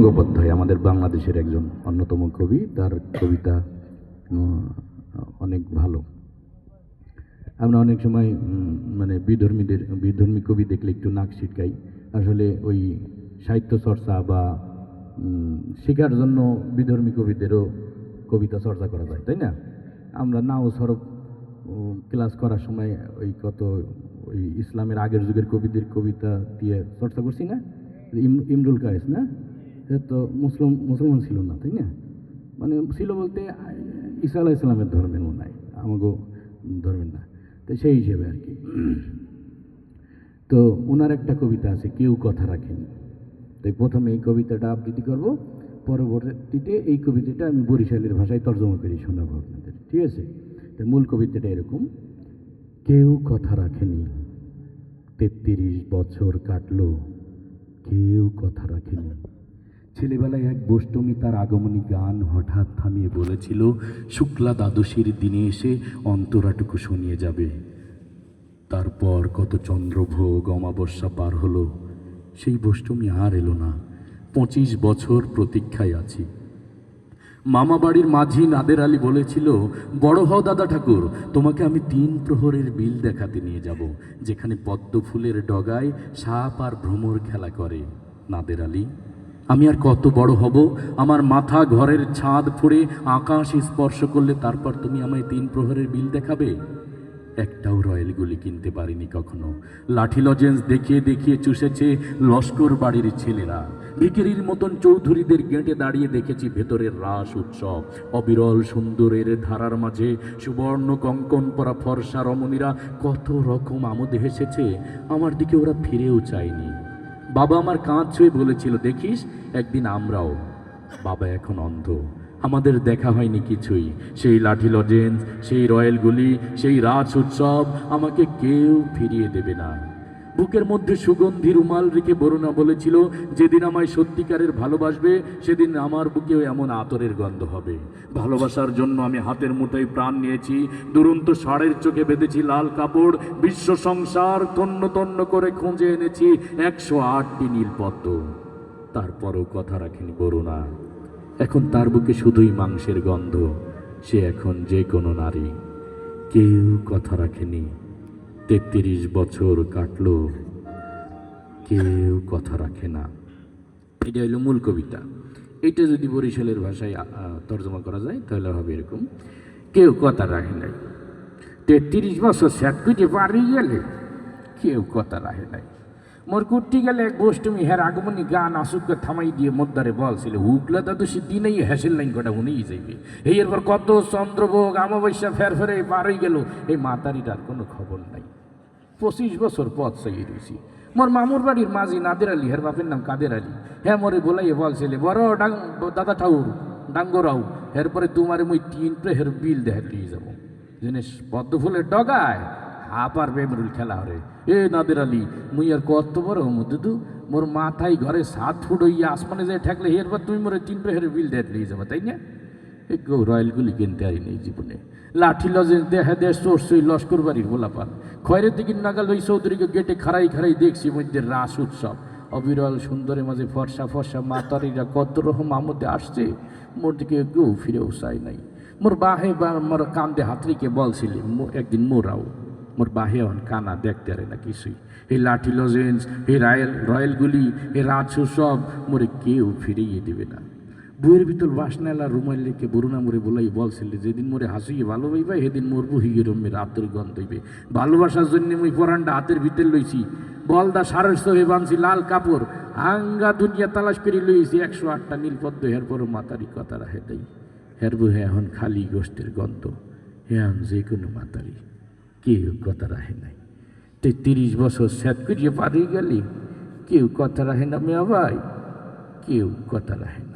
গঙ্গোপাধ্যায় আমাদের বাংলাদেশের একজন অন্যতম কবি, তার কবিতা অনেক ভালো। আমরা অনেক সময় মানে বিধর্মী কবি দেখলে একটু নাক ছিটকাই। আসলে ওই সাহিত্য চর্চা বা শেখার জন্য বিধর্মী কবিদেরও কবিতা চর্চা করা যায়, তাই না? আমরা নাও সরব ক্লাস করার সময় ওই ইসলামের আগের যুগের কবিদের কবিতা দিয়ে চর্চা করছি না? ইমরুল কায়েস না, সে তো মুসলমান ছিল না, তাই না? মানে ছিল বলতে ঈসা আলাইহিস সালামের ধর্মেরও নাই, আমাগো ধর্মের না, তো সেই হিসেবে আর কি। তো ওনার একটা কবিতা আছে, কেউ কথা রাখেনি। তো প্রথমে এই কবিতাটা আবৃত্তি করব, পরবর্তীতে এই কবিতাটা আমি বরিশালের ভাষায় তর্জমা করে শোনাবো আপনাদের, ঠিক আছে? তো মূল কবিতাটা এরকম: কেউ কথা রাখেনি, 33 বছর কাটলো, কেউ কথা রাখেনি। ছেলেবেলায় এক বষ্টমী তার আগমনী গান হঠাৎ থামিয়ে বলেছিল, শুক্লা দ্বাদশীর দিনে এসে অন্তরাটুকু শুনিয়ে যাবে। তারপর কত চন্দ্রভোগ অমাবস্যা পার হলো, সেই বষ্টমী আর এলো না। 25 বছর প্রতীক্ষায় আছি। মামা বাড়ির মাঝি নাদের আলী বলেছিল, বড় হও দাদা ঠাকুর, তোমাকে আমি 3 প্রহরের বিল দেখাতে নিয়ে যাব, যেখানে পদ্ম ফুলের ডগায় সাপ আর ভ্রমর খেলা করে। নাদের আলী, আমি আর কত বড় হব? আমার মাথা ঘরের ছাদ ফুঁড়ে আকাশ স্পর্শ করলে তারপর তুমি আমায় 3 প্রহরের বিল দেখাবে? একটাও রয়্যাল গুলি কিনতে পারিনি কখনো। লাঠি লজেন্স দেখিয়ে দেখিয়ে চুষেছে লস্কর বাড়ির ছেলেরা। ভিকিরির মতন চৌধুরীদের গেঁটে দাঁড়িয়ে দেখেছি ভেতরের রাস উৎসব। অবিরল সুন্দরের ধারার মাঝে সুবর্ণ কঙ্কন পরা ফর্সা রমণীরা কত রকম আমোদ হেসেছে, আমার দিকে ওরা ফিরেও চায়নি। বাবা আমার কাঁধ ছুঁয়ে বলেছিল, দেখিস একদিন আমরাও। বাবা এখন অন্ধ, আমাদের দেখা হয়নি কিছুই। সেই লাঠি লজেন্স, সেই রয়্যালগুলি, সেই রাজ উৎসব আমাকে কেউ ফিরিয়ে দেবে না। বুকের মধ্যে সুগন্ধি রুমাল রেখে বরুণা বলেছিল, যেদিন আমায় সত্যিকারের ভালোবাসবে সেদিন আমার বুকেও এমন আতরের গন্ধ হবে। ভালোবাসার জন্য আমি হাতের মুঠোয় প্রাণ নিয়েছি, দুরন্ত ষাঁড়ের চোখে বেঁধেছি লাল কাপড়, বিশ্ব সংসার তন্ন তন্ন করে খুঁজে এনেছি 108টি নীলপদ্ম। তারপরও কথা রাখেনি বরুণা। এখন তার বুকে শুধুই মাংসের গন্ধ। সে এখন যে কোনো নারী। কেউ কথা রাখেনি, 33 বছর কাটলো, কেউ কথা রাখে না। এটা হলো মূল কবিতা। এটা যদি বরিশালের ভাষায় তর্জমা করা যায় তাহলে হবে এরকম: কেউ কথা রাখে নাই, 33 বছর শেষ করে পারি গেলে, কেউ কথা রাখে নাই। মোর কুট্টি গেলে এক বষ্টমী হের আগমনী গান আসুককে থামাই দিয়ে মোদ্দারে বলছিল, হুকলা দাদু সে দিনেই হ্যাসেল লাইন কটা উনিই যাইবে। এই এরপর কত চন্দ্রভোগ আমাবস্যা ফেরে পারই গেল, এই মাতারিটার কোনো খবর নাই। 25 বছর পথ চাইয়ে রয়েছি। মোর মামুর বাড়ির মাঝি নাদের আলী, হের বাপের নাম কাদের আলী, হ্যাঁ মোরে বলাইয়ে বলছিলে, বড় দাদা ঠাউর ডাঙ্গরাও, এরপরে তোমার মুই 3 প্রহরের বিল দেখার নিয়ে যাবো, জিনিস পদ্ম ফুলের ডগায় আবার বেমরুল খেলা হরে। এ নাদের আলী, মুই আর কত বড় দুদু, মোর মাথায় ঘরে 7 ফুট হইয়া আসমানে যায় ঠেকলে, এরপর তুমি মোরে 3 প্রহরের বিল দেখার নিয়ে যাবো, তাই না? এ কেউ রয়্যালগুলি কিনতে পারিনি এই জীবনে। লাঠি লজেন্স দেখা দেয় চড়ছই লস্কর বাড়ির গোলাপান। খয়রের দিকে নাগাল ওই চৌধুরীকে গেটে খাড়াই খাড়াই দেখছি মধ্যে রাস উৎসব। অবিরল সুন্দরের মাঝে ফর্সা ফর্সা মাতারিরা কত রকম আমদে আসছে, মোর দিকে কেউ ফিরেও চাই নাই। মোর বাহে বা মোর কান্দে হাতরিকে বলছিলি একদিন মোরাও। মোর বাহে হন কানা দেখতে আরে না কিছুই। এই লাঠি লজেন্স, এই রয়্যালগুলি, এই রাজ উৎসব মোরে কেউ ফিরিয়ে দেবে না। বইয়ের ভিতর বাসনালা রুমাল লেখে বরুণা মোরে বলাই বলছিল, যেদিন মোরে হাসিয়ে ভালো হইবা সেদিন মোর বহিয়ে রমের আতর গন্ধ হইবে। ভালোবাসার জন্য মুই পরানটা হাতের ভিতর লইছি, বলদা সারের সহে বানছি লাল কাপড়, আঙ্গা দুনিয়া তালাশ করে লইছি 108টা নীলপদ্ম। এরপর মাতারি কথা রাখে দেই, হের বহে এখন খালি গোষ্ঠের গন্ধ। হ্যাঁ যে কোনো মাতারি, কেউ কথা রাখে নাই। 33 বছর স্যাত করিয়ে পারি গেলি, কেউ কথা রাখে না মেয়া ভাই, কেউ কথা রাখে না।